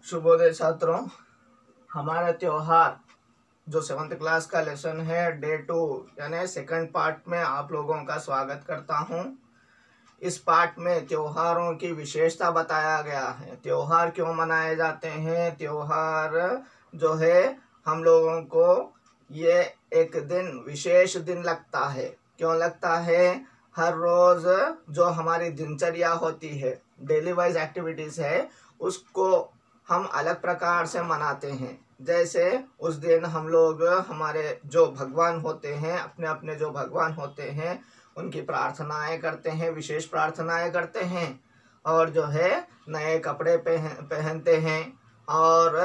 शुभोदय छात्रों, हमारा त्योहार जो 7th क्लास का लेसन है डे 2 यानी सेकंड पार्ट में आप लोगों का स्वागत करता हूं। इस पार्ट में त्योहारों की विशेषता बताया गया है। त्योहार क्यों मनाए जाते हैं, त्योहार जो है हम लोगों को ये एक दिन विशेष दिन लगता है। क्यों लगता है? हर रोज जो हमारी दिनचर्या होती है, डेली वाइज एक्टिविटीज है, उसको हम अलग प्रकार से मनाते हैं। जैसे उस दिन हम लोग हमारे जो भगवान होते हैं, अपने अपने जो भगवान होते हैं, उनकी प्रार्थनाएं करते हैं, विशेष प्रार्थनाएं करते हैं, और जो है नए कपड़े पहनते हैं, और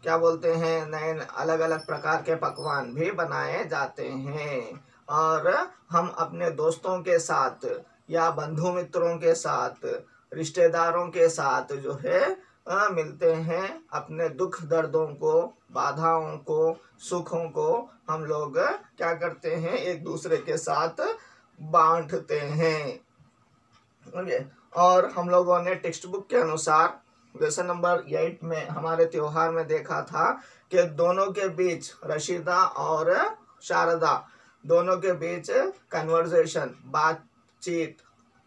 क्या बोलते हैं, नए अलग अलग प्रकार के पकवान भी बनाए जाते हैं। और हम अपने दोस्तों के साथ या बंधु मित्रों के साथ, रिश्तेदारों के साथ जो है मिलते हैं। अपने दुख दर्दों को, बाधाओं को, सुखों को हम लोग क्या करते हैं, एक दूसरे के साथ बांटते हैं। और हम लोगों ने टेक्स्ट बुक के अनुसार लेसन नंबर 8 में हमारे त्योहार में देखा था कि दोनों के बीच, रशीदा और शारदा दोनों के बीच कन्वर्सेशन, बातचीत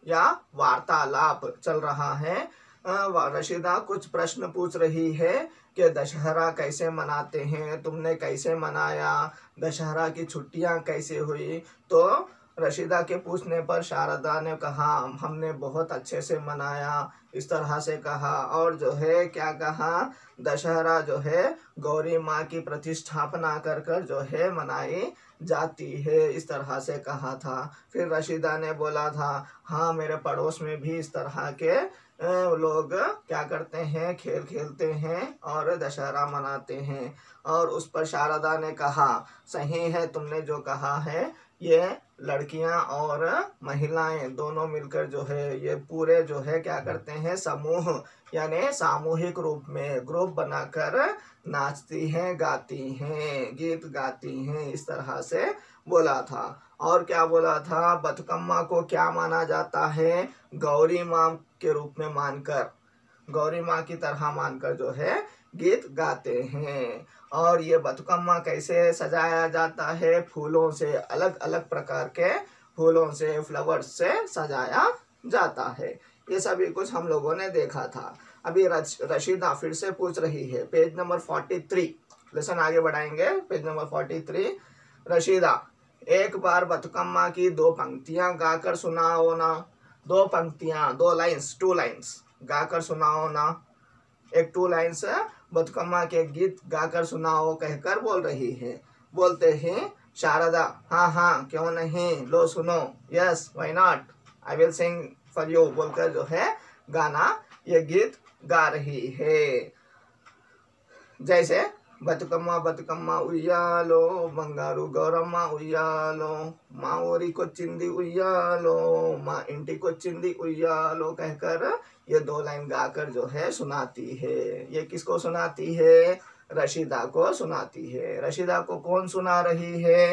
या वार्तालाप चल रहा है। रशीदा कुछ प्रश्न पूछ रही है कि दशहरा कैसे मनाते हैं, तुमने कैसे मनाया, दशहरा की छुट्टियां कैसे हुई। तो रशीदा के पूछने पर शारदा ने कहा, हमने बहुत अच्छे से मनाया, इस तरह से कहा। और जो है क्या कहा, दशहरा जो है गौरी माँ की प्रतिष्ठापना कर कर जो है मनाई जाती है, इस तरह से कहा था। फिर रशीदा ने बोला था, हाँ मेरे पड़ोस में भी इस तरह के लोग क्या करते हैं, खेल खेलते हैं और दशहरा मनाते हैं। और उस पर शारदा ने कहा, सही है तुमने जो कहा है, ये लड़कियां और महिलाएं दोनों मिलकर जो है ये पूरे जो है क्या करते हैं, समूह यानी सामूहिक रूप में ग्रुप बनाकर नाचती हैं, गाती हैं, गीत गाती हैं, इस तरह से बोला था। और क्या बोला था, बथुकम्मा को क्या माना जाता है, गौरी माँ के रूप में मानकर, गौरी माँ की तरह मानकर जो है गीत गाते हैं। और ये बथुकम्मा कैसे सजाया जाता है, फूलों से, अलग अलग प्रकार के फूलों से, फ्लावर्स से सजाया जाता है। ये सभी कुछ हम लोगों ने देखा था। अभी रशीदा फिर से पूछ रही है, पेज नंबर 43, लेसन आगे बढ़ाएंगे, पेज नंबर 43। रशीदा, एक बार बथुकम्मा की 2 पंक्तियां गाकर सुनाओ ना। 2 पंक्तियां, 2 लाइन्स, 2 लाइन्स गाकर सुनाओ ना। एक 2 लाइन्स बथुकम्मा के गीत गाकर सुनाओ कहकर बोल रही है। बोलते हैं शारदा, हाँ हाँ क्यों नहीं, लो सुनो, yes why not, I will sing for you बोलकर जो है गाना, ये गीत गा रही है। जैसे బతుకమ్మ బతుకమ్మ ఉయ్యాలో బంగారు గౌరమ్మ ఉయ్యాలో మా ఊరికొచ్చింది ఉయ్యాलो మా ఇంటికొచ్చింది उయ్యాलो कहकर ये 2 लाइन गाकर जो है सुनाती है। ये किसको सुनाती है? रशीदा को सुनाती है। रशीदा को कौन सुना रही है?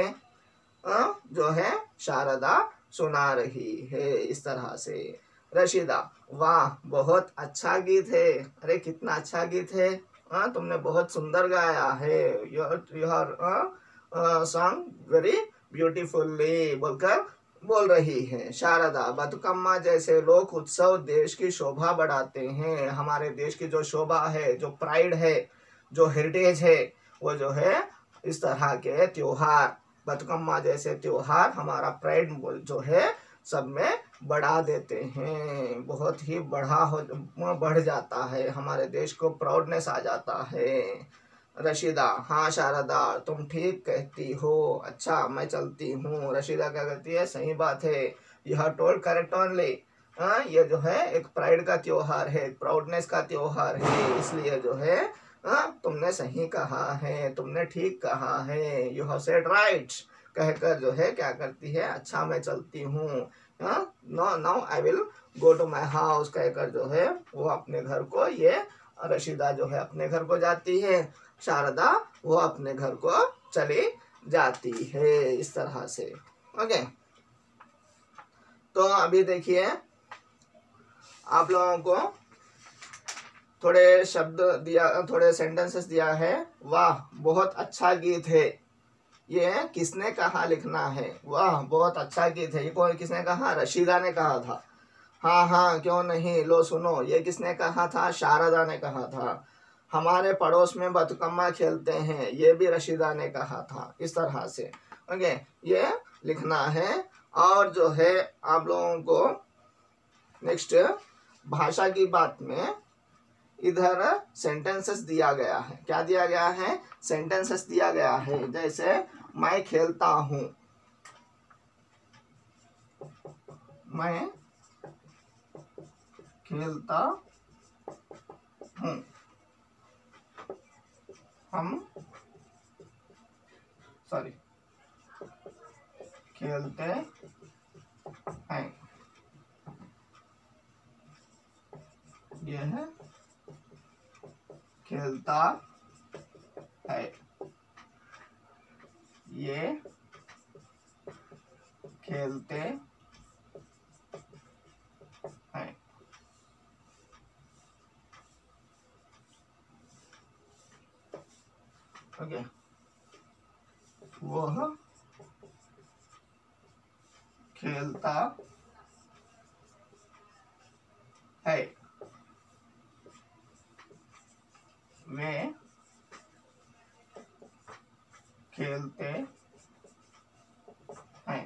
जो है शारदा सुना रही है। इस तरह से रशीदा, वाह बहुत अच्छा गीत है, अरे कितना अच्छा गीत है, तुमने बहुत सुंदर गाया है, योर सॉन्ग वेरी ब्यूटीफुल्ली बोलकर बोल रही है। शारदा, बथुकम्मा जैसे लोक उत्सव देश की शोभा बढ़ाते हैं। हमारे देश की जो शोभा है, जो प्राइड है, जो हेरिटेज है, वो जो है इस तरह के त्योहार, बथुकम्मा जैसे त्योहार हमारा प्राइड जो है सब में बढ़ा देते हैं। बहुत ही बढ़ जाता है, हमारे देश को प्राउडनेस आ जाता है। रशीदा, हाँ शारदा तुम ठीक कहती हो, अच्छा मैं चलती हूँ। रशीदा क्या कहती है, सही बात है, यह टोल्ड करेक्ट ओनली, ये जो है एक प्राइड का त्योहार है, एक प्राउडनेस का त्योहार है, इसलिए जो है तुमने सही कहा है, तुमने ठीक कहा है, यू हैव सेड राइट कहकर जो है क्या करती है, अच्छा मैं चलती हूँ, now I will go to my house कहकर जो है वो अपने घर को, ये रशीदा जो है अपने घर को जाती है, शारदा वो अपने घर को चली जाती है, इस तरह से। ओके, तो अभी देखिए आप लोगों को थोड़े शब्द दिया, थोड़े सेंटेंसेस दिया है। वाह बहुत अच्छा गीत है, ये किसने कहा लिखना है। वाह बहुत अच्छा गीत है, ये कौन किसने कहा, रशीदा ने कहा था। हाँ हाँ क्यों नहीं, लो सुनो, ये किसने कहा था, शारदा ने कहा था। हमारे पड़ोस में बतकम्मा खेलते हैं, ये भी रशीदा ने कहा था। इस तरह से ओके ये लिखना है। और जो है आप लोगों को नेक्स्ट भाषा की बात में इधर सेंटेंसेस दिया गया है। क्या दिया गया है, सेंटेंसेस दिया गया है। जैसे मैं खेलता हूँ, मैं खेलता हूँ, हम खेलते हैं, यह खेलता है, ये खेलते हैं। ओके वह खेलता है, वे खेलते हैं।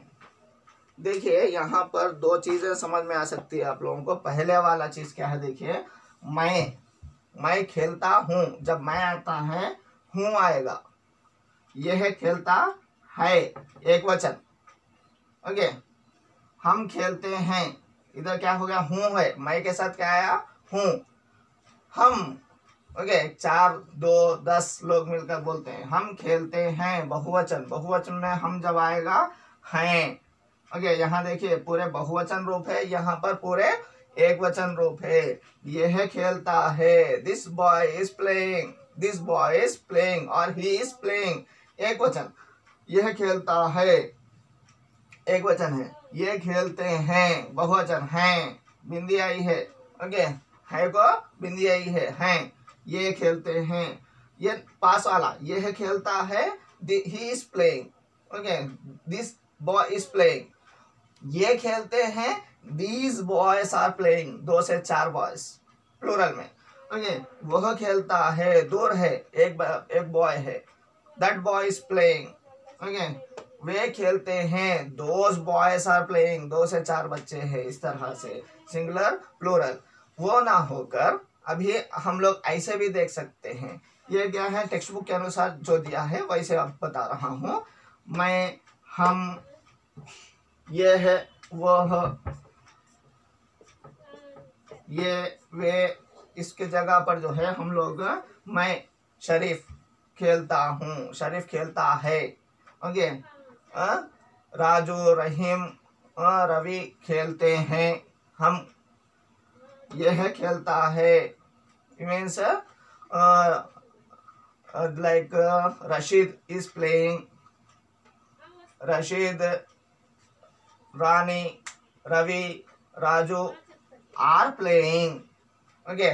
देखिए यहाँ पर दो चीजें समझ में आ सकती है आप लोगों को। पहले वाला चीज क्या है, देखिए मैं खेलता हूँ, जब मैं आता है हूँ आएगा, यह खेलता है एक वचन। ओके हम खेलते हैं, इधर क्या हो गया, हूँ है, मैं के साथ क्या आया, हूँ। हम ओके 4 2 10 लोग मिलकर बोलते हैं हम खेलते हैं, बहुवचन। बहुवचन में हम जब आएगा हैं। ओके यहाँ देखिए पूरे बहुवचन रूप है, यहाँ पर पूरे एक वचन रूप है। यह खेलता है, this boy is playing, this boy is playing और ही इज प्लेइंग, एक वचन। यह खेलता है एक वचन है, ये खेलते हैं बहुवचन हैं, बिंदी आई है। ओके है को बिंदी आई है, हैं। ये खेलते हैं, ये पास वाला, यह खेलता है, he is playing. Okay this boy is playing. ये खेलते हैं, दीज बॉयज आर प्लेइंग, 2 से 4 बॉयज प्लूरल में। ओके वह खेलता है, दूर है, एक बॉय है, that boy is playing. Okay वे खेलते हैं, दोज बॉयज आर प्लेइंग, 2 से 4 बच्चे हैं। इस तरह से सिंगुलर प्लूरल। वो ना होकर अभी हम लोग ऐसे भी देख सकते हैं। ये क्या है, टेक्स्ट बुक के अनुसार जो दिया है वैसे अब बता रहा हूँ मैं, हम, ये है, वह, ये, वे, इसके जगह पर जो है हम लोग मैं शरीफ खेलता हूँ, शरीफ खेलता है। ओके राजू, रहीम, रवि खेलते हैं, हम, यह खेलता है, means like Rashid is playing, Rashid, Rani, Ravi, Raju are playing. Okay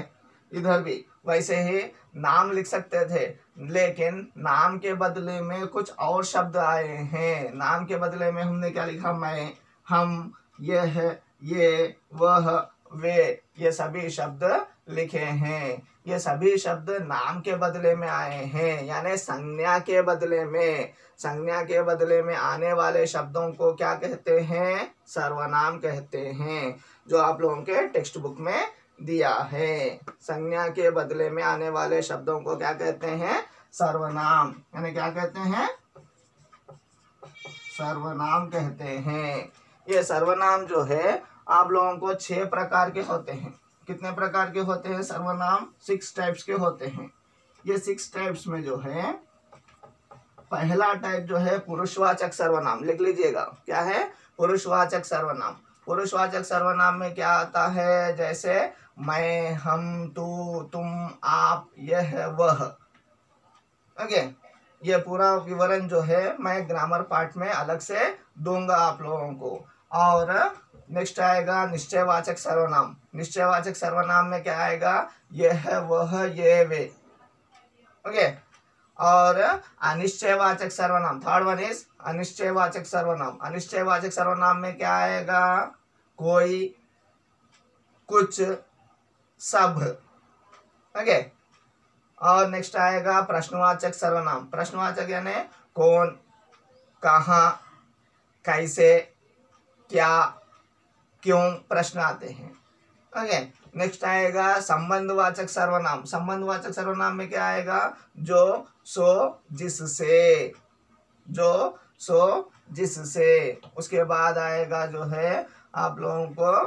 इधर भी वैसे ही नाम लिख सकते थे, लेकिन नाम के बदले में कुछ और शब्द आए हैं। नाम के बदले में हमने क्या लिखा, मैं, हम, यह, ये, वह, वे, ये सभी शब्द लिखे हैं। ये सभी शब्द नाम के बदले में आए हैं, यानी संज्ञा के बदले में। संज्ञा के बदले में आने वाले शब्दों को क्या कहते हैं, सर्वनाम कहते हैं, जो आप लोगों के टेक्स्ट बुक में दिया है। संज्ञा के बदले में आने वाले शब्दों को क्या कहते हैं, सर्वनाम, यानी क्या कहते हैं, सर्वनाम कहते हैं। ये सर्वनाम जो है आप लोगों को 6 प्रकार के होते हैं। कितने प्रकार के होते हैं सर्वनाम, 6 टाइप्स के होते हैं। ये 6 टाइप्स में जो है पहला टाइप जो है पुरुषवाचक सर्वनाम, लिख लीजिएगा क्या है, पुरुषवाचक सर्वनाम। पुरुषवाचक सर्वनाम में क्या आता है, जैसे मैं, हम, तू, तुम, आप, यह, वह। ओके ये पूरा विवरण जो है मैं ग्रामर पार्ट में अलग से दूंगा आप लोगों को। और नेक्स्ट आएगा निश्चयवाचक सर्वनाम। निश्चयवाचक सर्वनाम में क्या आएगा, यह वह ये वे। ओके, और अनिश्चयवाचक सर्वनाम, थर्ड वन इज अनिश्चयवाचक सर्वनाम। अनिश्चयवाचक सर्वनाम में क्या आएगा, कोई, कुछ, सब। ओके, और नेक्स्ट आएगा प्रश्नवाचक सर्वनाम। प्रश्नवाचक यानी कौन, कहाँ, कैसे, क्या, क्यों, प्रश्न आते हैं। ओके, नेक्स्ट आएगा संबंधवाचक सर्वनाम। संबंधवाचक सर्वनाम में क्या आएगा, जो, सो, जिससे, जो, सो, जिससे। उसके बाद आएगा जो है आप लोगों को,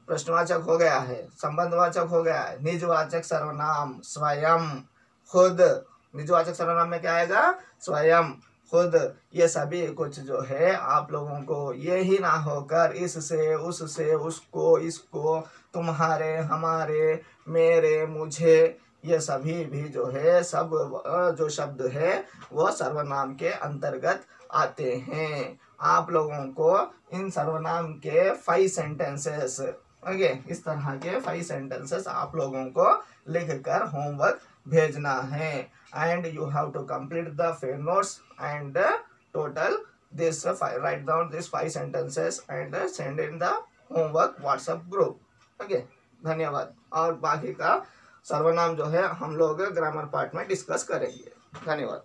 प्रश्नवाचक हो गया है, संबंधवाचक हो गया है, निजवाचक सर्वनाम, स्वयं, खुद। निजवाचक सर्वनाम में क्या आएगा, स्वयं, खुद। ये सभी कुछ जो है आप लोगों को ये ही ना होकर इससे, उससे, उसको, इसको, तुम्हारे, हमारे, मेरे, मुझे, ये सभी भी जो है सब जो शब्द है वो सर्वनाम के अंतर्गत आते हैं। आप लोगों को इन सर्वनाम के 5 सेंटेंसेस, ओके, इस तरह के 5 सेंटेंसेस आप लोगों को लिखकर होमवर्क भेजना है। And you have to complete the field notes and total this write down this 5 sentences and send in the homework WhatsApp group। Okay, धन्यवाद। और बाकी का सर्वनाम जो है हम लोग ग्रामर पार्ट में डिस्कस करेंगे। धन्यवाद।